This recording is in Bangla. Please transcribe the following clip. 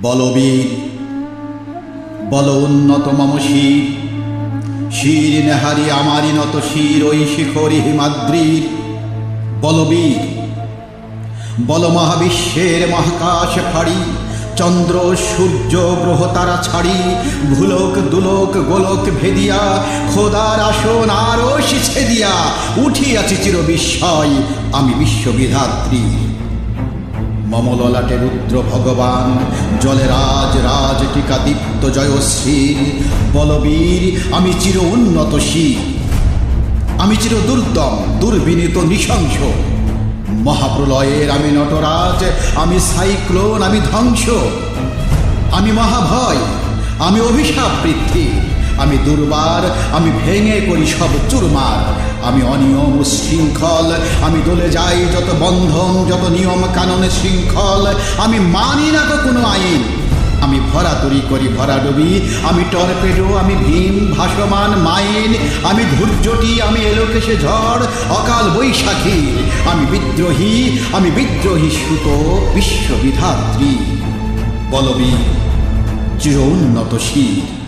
বলবীর বল উন্নত মম শির, শির নেহারি আমারি নত শির ওই শিখরি হিমাদ্রির। বলবীর বল মহাবিশ্বের মহাকাশ ফাড়ি, চন্দ্র সূর্য গ্রহ তারা ছাড়ি, ভুলোক দুলোক গোলক ভেদিয়া, খোদার আসন আরো শিছে দিয়া, উঠিয়াছি চির বিস্ময় আমি বিশ্ববিধাত্রী। মম ললাটে রুদ্র ভগবান, জলে রাজ রাজ টিকা দীপ্ত জয়শ্রী। বলবীর আমি চির উন্নত শির, আমি চির দুর্দম দুর্বিনীত নৃশংস। মহাপ্রলয়ের আমি নটরাজ, আমি সাইক্লোন, আমি ধ্বংস। আমি মহাভয়, আমি অভিশাপ বৃদ্ধি, আমি দুর্বার, আমি ভেঙে করি সব চুরমার। আমি অনিয়ম শৃঙ্খল, আমি দলে যাই যত বন্ধন, যত নিয়ম কাননে শৃঙ্খল। আমি মানি না তো কোনো আইন, আমি ভরাতরি করি ভরাডুবি। আমি টর্পেডো, আমি ভীম ভাসমান মাইন। আমি ধৈর্যটি, আমি এলোকেশে ঝড় অকাল বৈশাখী। আমি বিদ্রোহী, আমি বিদ্রোহী সুত বিশ্ববিধাত্রী। বলবীর চির উন্নত শির।